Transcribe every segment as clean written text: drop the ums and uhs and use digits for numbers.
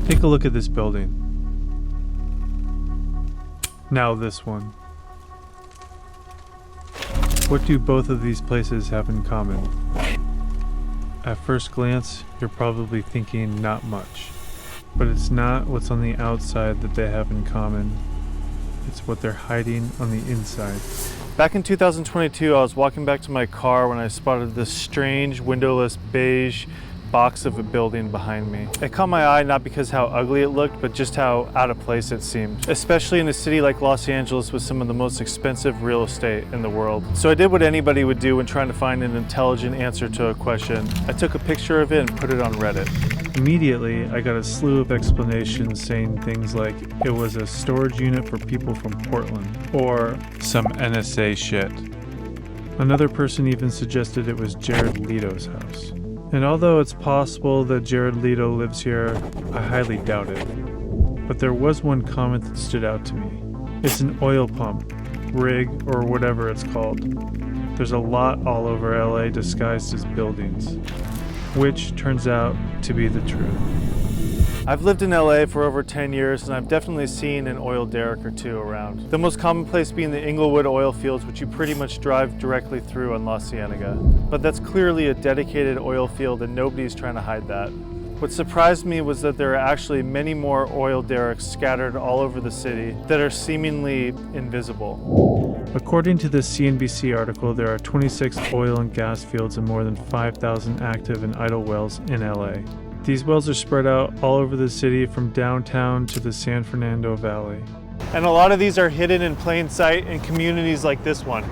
Take a look at this building. Now this one. What do both of these places have in common? At first glance, you're probably thinking not much. But it's not what's on the outside that they have in common. It's what they're hiding on the inside. Back in 2022, I was walking back to my car when I spotted this strange, windowless, beige box of a building behind me. It caught my eye not because how ugly it looked, but just how out of place it seemed, especially in a city like Los Angeles with some of the most expensive real estate in the world. So I did what anybody would do when trying to find an intelligent answer to a question. I took a picture of it and put it on Reddit. Immediately, I got a slew of explanations saying things like it was a storage unit for people from Portland, or some NSA shit. Another person even suggested it was Jared Leto's house. And although it's possible that Jared Leto lives here, I highly doubt it. But there was one comment that stood out to me. It's an oil pump, rig, or whatever it's called. There's a lot all over LA disguised as buildings, which turns out to be the truth. I've lived in LA for over 10 years and I've definitely seen an oil derrick or two around. The most common place being the Inglewood oil fields, which you pretty much drive directly through on La Cienega. But that's clearly a dedicated oil field and nobody's trying to hide that. What surprised me was that there are actually many more oil derricks scattered all over the city that are seemingly invisible. According to this CNBC article, there are 26 oil and gas fields and more than 5,000 active and idle wells in LA. These wells are spread out all over the city from downtown to the San Fernando Valley. And a lot of these are hidden in plain sight in communities like this one.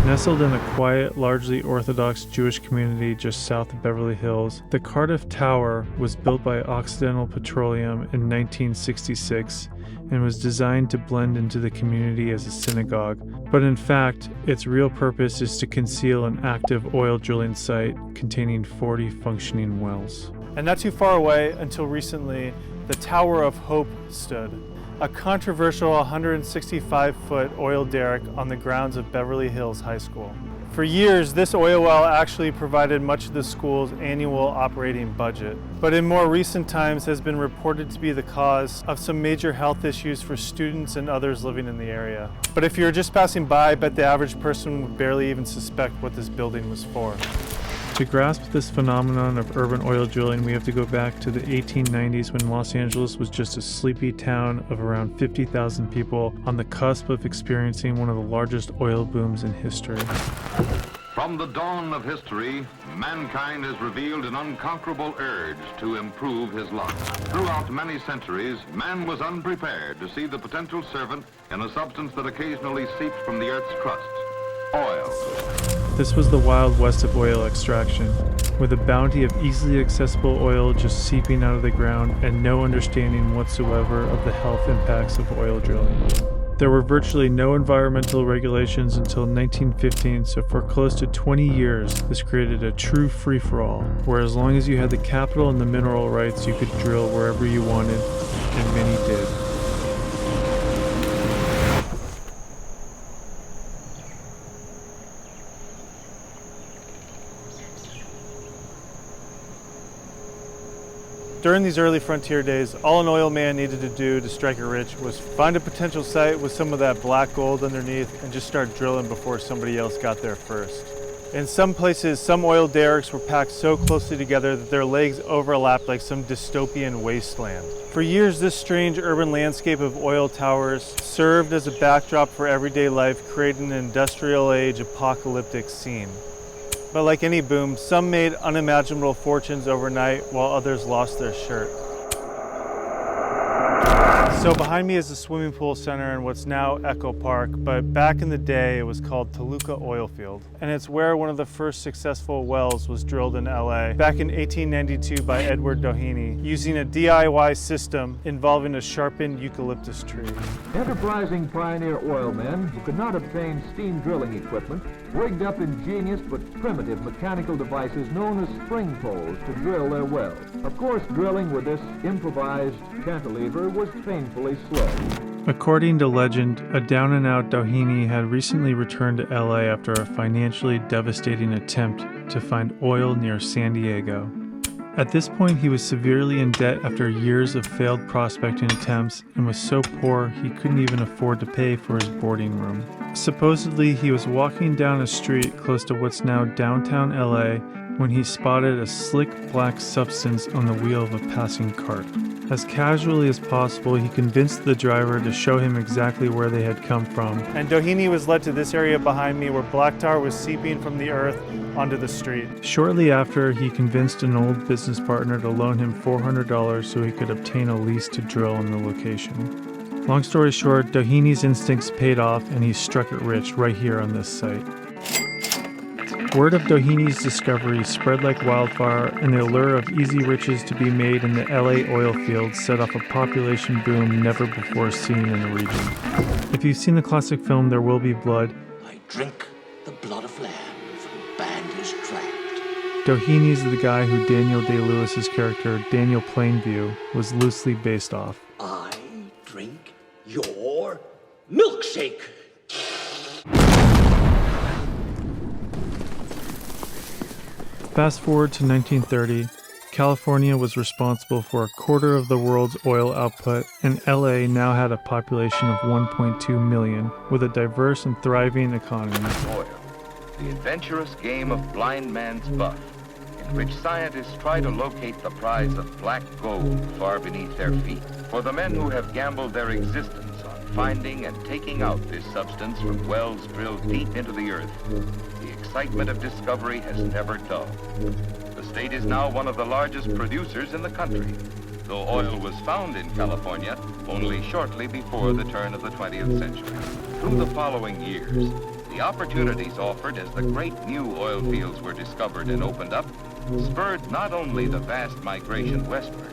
Nestled in a quiet, largely Orthodox Jewish community just south of Beverly Hills, the Cardiff Tower was built by Occidental Petroleum in 1966 and was designed to blend into the community as a synagogue. But in fact, its real purpose is to conceal an active oil drilling site containing 40 functioning wells. And not too far away, until recently, the Tower of Hope stood. A controversial 165-foot oil derrick on the grounds of Beverly Hills High School. For years, this oil well actually provided much of the school's annual operating budget, but in more recent times has been reported to be the cause of some major health issues for students and others living in the area. But if you were just passing by, I bet the average person would barely even suspect what this building was for. To grasp this phenomenon of urban oil drilling, we have to go back to the 1890s when Los Angeles was just a sleepy town of around 50,000 people on the cusp of experiencing one of the largest oil booms in history. From the dawn of history, mankind has revealed an unconquerable urge to improve his lot. Throughout many centuries, man was unprepared to see the potential servant in a substance that occasionally seeped from the earth's crust, oil. This was the wild west of oil extraction, with a bounty of easily accessible oil just seeping out of the ground and no understanding whatsoever of the health impacts of oil drilling. There were virtually no environmental regulations until 1915, so for close to 20 years, this created a true free-for-all, where as long as you had the capital and the mineral rights, you could drill wherever you wanted, and many did. During these early frontier days, all an oil man needed to do to strike it rich was find a potential site with some of that black gold underneath and just start drilling before somebody else got there first. In some places, some oil derricks were packed so closely together that their legs overlapped like some dystopian wasteland. For years, this strange urban landscape of oil towers served as a backdrop for everyday life, creating an industrial age apocalyptic scene. But like any boom, some made unimaginable fortunes overnight while others lost their shirt. So behind me is the swimming pool center in what's now Echo Park, but back in the day it was called Toluca Oil Field. And it's where one of the first successful wells was drilled in LA back in 1892 by Edward Doheny, using a DIY system involving a sharpened eucalyptus tree. Enterprising pioneer oilmen who could not obtain steam drilling equipment rigged up ingenious but primitive mechanical devices known as spring poles to drill their wells. Of course, drilling with this improvised cantilever was painfully slow. According to legend, a down-and-out Doheny had recently returned to LA after a financially devastating attempt to find oil near San Diego. At this point, he was severely in debt after years of failed prospecting attempts and was so poor he couldn't even afford to pay for his boarding room. Supposedly, he was walking down a street close to what's now downtown LA when he spotted a slick black substance on the wheel of a passing cart. As casually as possible, he convinced the driver to show him exactly where they had come from. And Doheny was led to this area behind me where black tar was seeping from the earth onto the street. Shortly after, he convinced an old business partner to loan him $400 so he could obtain a lease to drill on the location. Long story short, Doheny's instincts paid off and he struck it rich right here on this site. Word of Doheny's discovery spread like wildfire, and the allure of easy riches to be made in the LA oil fields set off a population boom never before seen in the region. If you've seen the classic film There Will Be Blood, I drink the blood of lambs when band is trapped. Doheny is the guy who Daniel Day-Lewis's character, Daniel Plainview, was loosely based off. I drink your milkshake. Fast forward to 1930, California was responsible for a quarter of the world's oil output, and LA now had a population of 1.2 million, with a diverse and thriving economy. Oil, the adventurous game of blind man's buff, in which scientists try to locate the prize of black gold far beneath their feet. For the men who have gambled their existence on finding and taking out this substance from wells drilled deep into the earth, the excitement of discovery has never dulled. The state is now one of the largest producers in the country, though oil was found in California only shortly before the turn of the 20th century. Through the following years, the opportunities offered as the great new oil fields were discovered and opened up spurred not only the vast migration westward,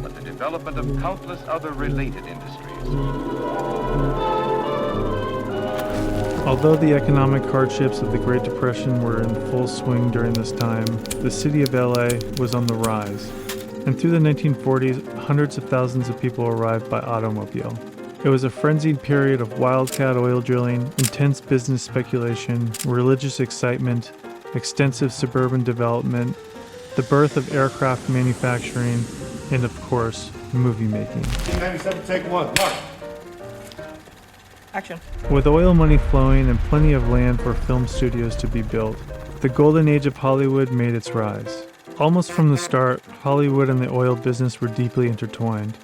but the development of countless other related industries. Although the economic hardships of the Great Depression were in full swing during this time, the city of LA was on the rise. And through the 1940s, hundreds of thousands of people arrived by automobile. It was a frenzied period of wildcat oil drilling, intense business speculation, religious excitement, extensive suburban development, the birth of aircraft manufacturing, and of course, movie making. 97, take one, mark. Action. With oil money flowing and plenty of land for film studios to be built, the golden age of Hollywood made its rise. Almost from the start, Hollywood and the oil business were deeply intertwined.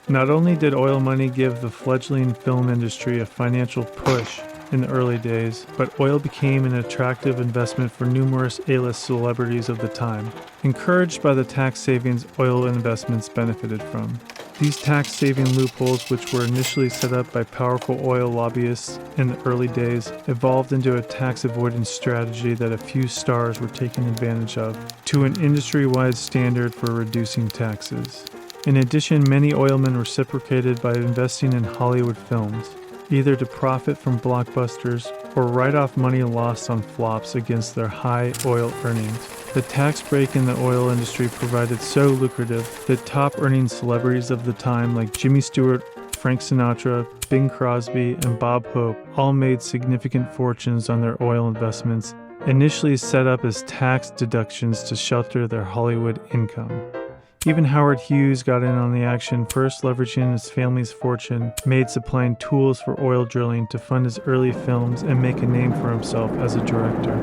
Not only did oil money give the fledgling film industry a financial push in the early days, but oil became an attractive investment for numerous A-list celebrities of the time, encouraged by the tax savings oil investments benefited from. These tax-saving loopholes, which were initially set up by powerful oil lobbyists in the early days, evolved into a tax avoidance strategy that a few stars were taking advantage of, to an industry-wide standard for reducing taxes. In addition, many oilmen reciprocated by investing in Hollywood films, either to profit from blockbusters or write off money lost on flops against their high oil earnings. The tax break in the oil industry provided so lucrative that top-earning celebrities of the time like Jimmy Stewart, Frank Sinatra, Bing Crosby, and Bob Hope all made significant fortunes on their oil investments, initially set up as tax deductions to shelter their Hollywood income. Even Howard Hughes got in on the action, first leveraging his family's fortune, made supplying tools for oil drilling to fund his early films and make a name for himself as a director.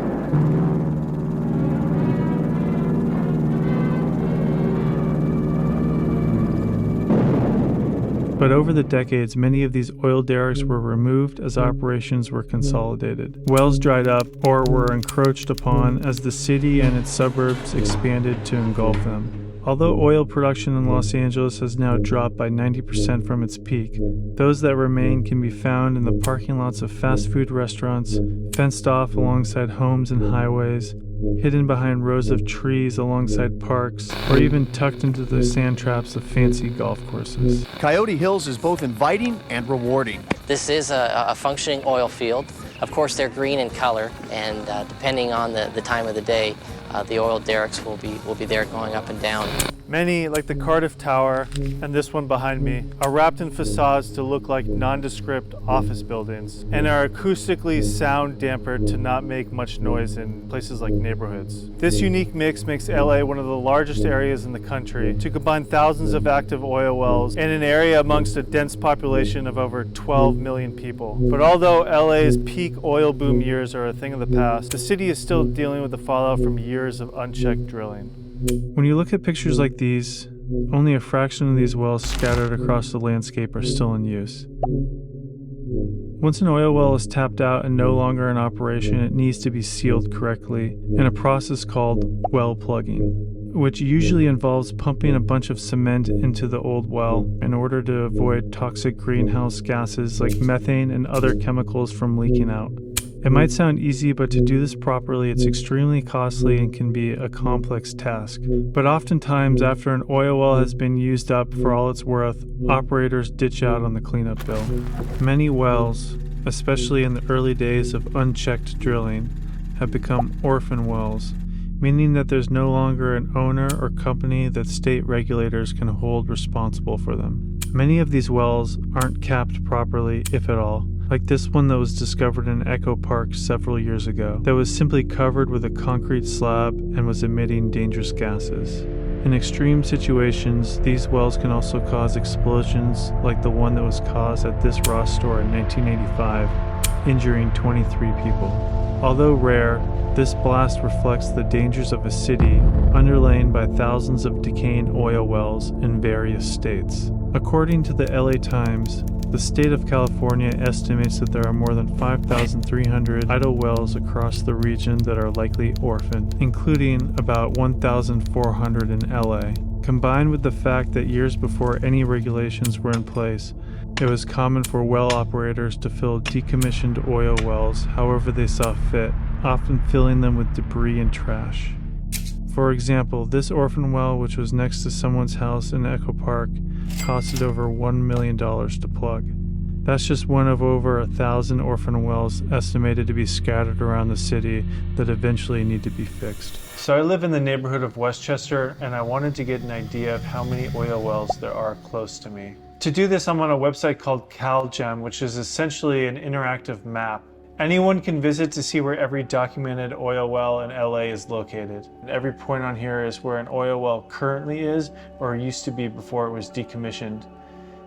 But over the decades, many of these oil derricks were removed as operations were consolidated. Wells dried up or were encroached upon as the city and its suburbs expanded to engulf them. Although oil production in Los Angeles has now dropped by 90% from its peak, those that remain can be found in the parking lots of fast food restaurants, fenced off alongside homes and highways, hidden behind rows of trees alongside parks, or even tucked into the sand traps of fancy golf courses. Coyote Hills is both inviting and rewarding. This is a functioning oil field. Of course, they're green in color, and depending on the time of the day, The oil derricks will be there going up and down. Many, like the Cardiff Tower and this one behind me, are wrapped in facades to look like nondescript office buildings and are acoustically sound dampered to not make much noise in places like neighborhoods. This unique mix makes LA one of the largest areas in the country to combine thousands of active oil wells in an area amongst a dense population of over 12 million people. But although LA's peak oil boom years are a thing of the past, the city is still dealing with the fallout from years of unchecked drilling. When you look at pictures like these, only a fraction of these wells scattered across the landscape are still in use. Once an oil well is tapped out and no longer in operation, it needs to be sealed correctly in a process called well plugging, which usually involves pumping a bunch of cement into the old well in order to avoid toxic greenhouse gases like methane and other chemicals from leaking out. It might sound easy, but to do this properly, it's extremely costly and can be a complex task. But oftentimes, after an oil well has been used up for all it's worth, operators ditch out on the cleanup bill. Many wells, especially in the early days of unchecked drilling, have become orphan wells, meaning that there's no longer an owner or company that state regulators can hold responsible for them. Many of these wells aren't capped properly, if at all. Like this one that was discovered in Echo Park several years ago, that was simply covered with a concrete slab and was emitting dangerous gases. In extreme situations, these wells can also cause explosions like the one that was caused at this Ross store in 1985, injuring 23 people. Although rare, this blast reflects the dangers of a city underlain by thousands of decaying oil wells in various states. According to the LA Times, the state of California estimates that there are more than 5,300 idle wells across the region that are likely orphaned, including about 1,400 in LA. Combined with the fact that years before any regulations were in place, it was common for well operators to fill decommissioned oil wells however they saw fit, often filling them with debris and trash. For example, this orphan well, which was next to someone's house in Echo Park, costed over $1 million to plug. That's just one of over 1,000 orphan wells estimated to be scattered around the city that eventually need to be fixed. So I live in the neighborhood of Westchester, and I wanted to get an idea of how many oil wells there are close to me. To do this, I'm on a website called CalGem, which is essentially an interactive map. Anyone can visit to see where every documented oil well in LA is located. Every point on here is where an oil well currently is or used to be before it was decommissioned.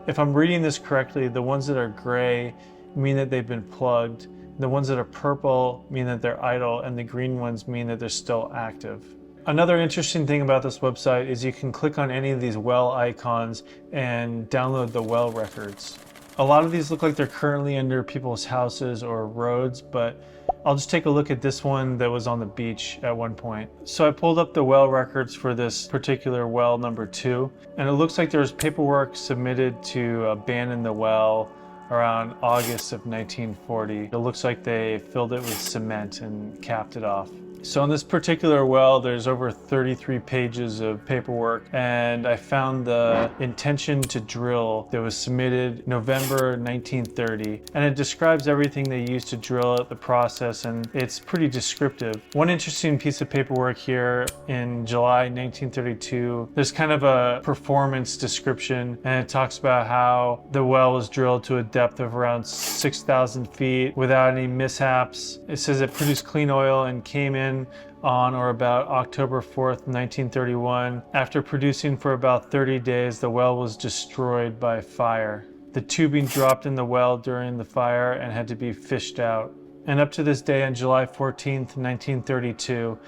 If I'm reading this correctly, the ones that are gray mean that they've been plugged, the ones that are purple mean that they're idle, and the green ones mean that they're still active. Another interesting thing about this website is you can click on any of these well icons and download the well records. A lot of these look like they're currently under people's houses or roads, but I'll just take a look at this one that was on the beach at one point. So I pulled up the well records for this particular well number 2, and it looks like there was paperwork submitted to abandon the well around August of 1940. It looks like they filled it with cement and capped it off. So in this particular well, there's over 33 pages of paperwork, and I found the intention to drill that was submitted November 1930, and it describes everything they used to drill it, the process, and it's pretty descriptive. One interesting piece of paperwork here in July 1932, there's kind of a performance description, and it talks about how the well was drilled to a depth of around 6,000 feet without any mishaps. It says it produced clean oil and came in on or about October 4th, 1931. After producing for about 30 days, the well was destroyed by fire. The tubing dropped in the well during the fire and had to be fished out. And up to this day, on July 14th, 1932,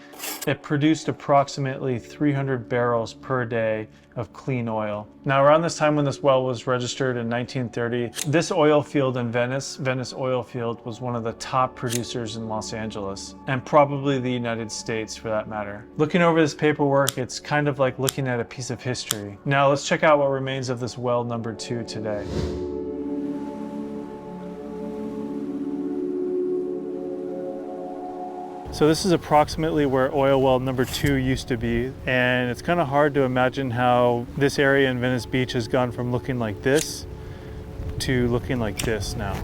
it produced approximately 300 barrels per day of clean oil. Now, around this time when this well was registered in 1930, this oil field in Venice oil field, was one of the top producers in Los Angeles, and probably the United States for that matter. Looking over this paperwork, it's kind of like looking at a piece of history. Now, let's check out what remains of this well number 2 today. So this is approximately where oil well number 2 used to be, and it's kind of hard to imagine how this area in Venice Beach has gone from looking like this to looking like this now.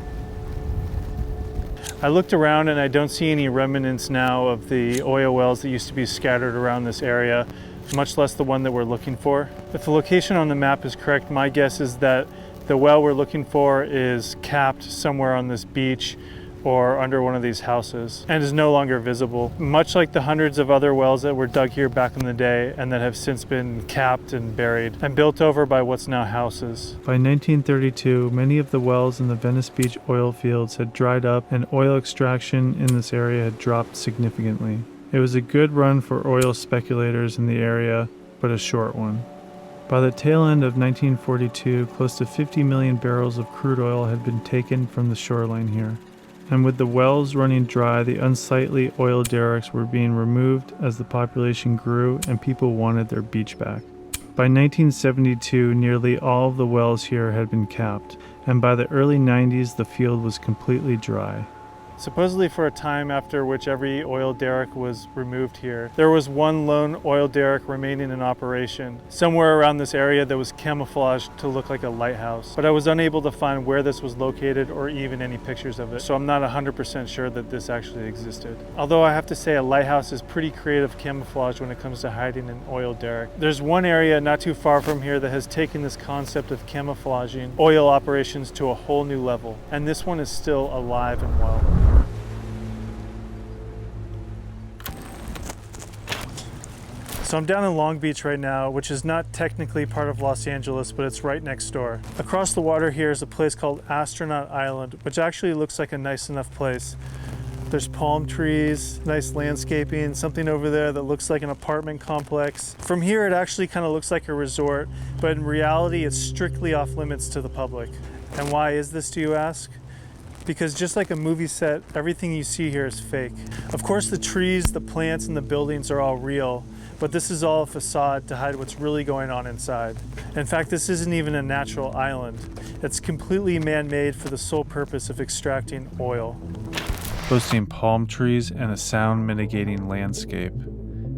I looked around and I don't see any remnants now of the oil wells that used to be scattered around this area, much less the one that we're looking for. If the location on the map is correct, my guess is that the well we're looking for is capped somewhere on this beach or under one of these houses and is no longer visible, much like the hundreds of other wells that were dug here back in the day and that have since been capped and buried and built over by what's now houses. By 1932, many of the wells in the Venice Beach oil fields had dried up and oil extraction in this area had dropped significantly. It was a good run for oil speculators in the area, but a short one. By the tail end of 1942, close to 50 million barrels of crude oil had been taken from the shoreline here. And with the wells running dry, the unsightly oil derricks were being removed as the population grew and people wanted their beach back. By 1972, nearly all of the wells here had been capped, and by the early 90s, the field was completely dry. Supposedly for a time after which every oil derrick was removed here, there was one lone oil derrick remaining in operation, somewhere around this area that was camouflaged to look like a lighthouse. But I was unable to find where this was located or even any pictures of it, so I'm not 100% sure that this actually existed. Although I have to say a lighthouse is pretty creative camouflage when it comes to hiding an oil derrick. There's one area not too far from here that has taken this concept of camouflaging oil operations to a whole new level, and this one is still alive and well. So I'm down in Long Beach right now, which is not technically part of Los Angeles, but it's right next door. Across the water here is a place called Astronaut Island, which actually looks like a nice enough place. There's palm trees, nice landscaping, something over there that looks like an apartment complex. From here, it actually kind of looks like a resort, but in reality, it's strictly off limits to the public. And why is this, do you ask? Because just like a movie set, everything you see here is fake. Of course, the trees, the plants, and the buildings are all real, but this is all a facade to hide what's really going on inside. In fact, this isn't even a natural island. It's completely man-made for the sole purpose of extracting oil. Boasting palm trees and a sound mitigating landscape.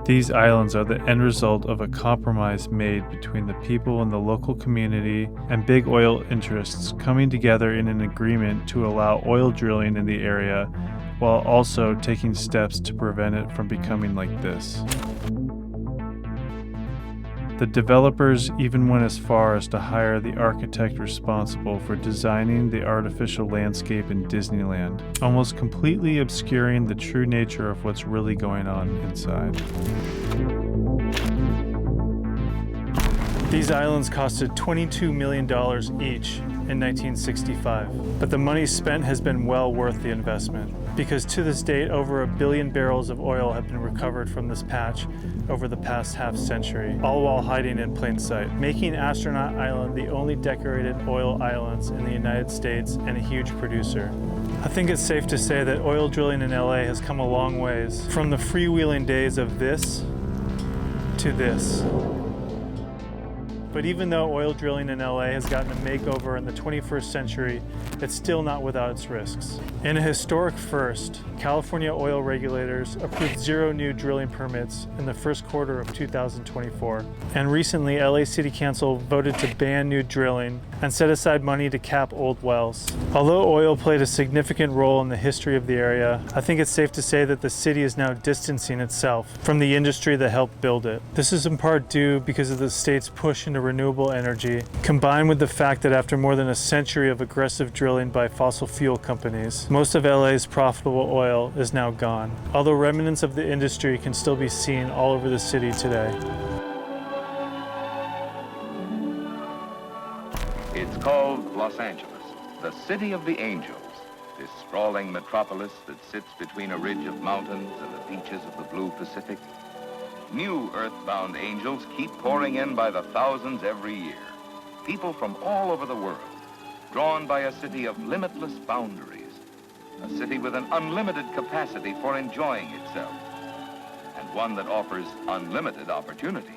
These islands are the end result of a compromise made between the people in the local community and big oil interests coming together in an agreement to allow oil drilling in the area while also taking steps to prevent it from becoming like this. The developers even went as far as to hire the architect responsible for designing the artificial landscape in Disneyland, almost completely obscuring the true nature of what's really going on inside. These islands costed $22 million each in 1965, but the money spent has been well worth the investment, because to this date over 1 billion barrels of oil have been recovered from this patch over the past half century, all while hiding in plain sight, making Astronaut Island the only decorated oil islands in the United States and a huge producer. I think it's safe to say that oil drilling in LA has come a long ways, from the freewheeling days of this to this. But even though oil drilling in LA has gotten a makeover in the 21st century, it's still not without its risks. In a historic first, California oil regulators approved 0 new drilling permits in the first quarter of 2024. And recently, LA City Council voted to ban new drilling and set aside money to cap old wells. Although oil played a significant role in the history of the area, I think it's safe to say that the city is now distancing itself from the industry that helped build it. This is in part due because of the state's push into renewable energy, combined with the fact that after more than a century of aggressive drilling by fossil fuel companies, most of LA's profitable oil is now gone, although remnants of the industry can still be seen all over the city today. It's called Los Angeles, the city of the angels, this sprawling metropolis that sits between a ridge of mountains and the beaches of the blue Pacific. New earthbound angels keep pouring in by the thousands every year. People from all over the world, drawn by a city of limitless boundaries, a city with an unlimited capacity for enjoying itself, and one that offers unlimited opportunity.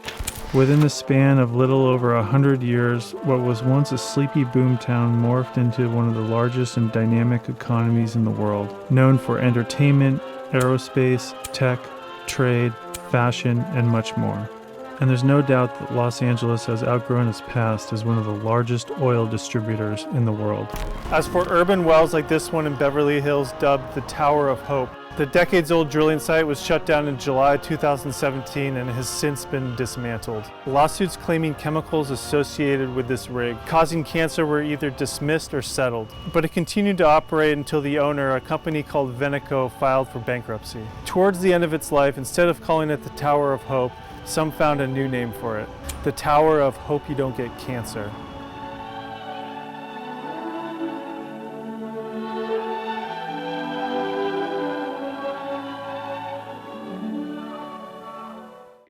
Within the span of little over 100 years, what was once a sleepy boomtown morphed into one of the largest and dynamic economies in the world, known for entertainment, aerospace, tech, trade, fashion, and much more. And there's no doubt that Los Angeles has outgrown its past as one of the largest oil distributors in the world. As for urban wells like this one in Beverly Hills, dubbed the Tower of Hope, the decades-old drilling site was shut down in July 2017 and has since been dismantled. Lawsuits claiming chemicals associated with this rig causing cancer were either dismissed or settled, but it continued to operate until the owner, a company called Venice, filed for bankruptcy. Towards the end of its life, instead of calling it the Tower of Hope, some found a new name for it: the Tower of Hope You Don't Get Cancer.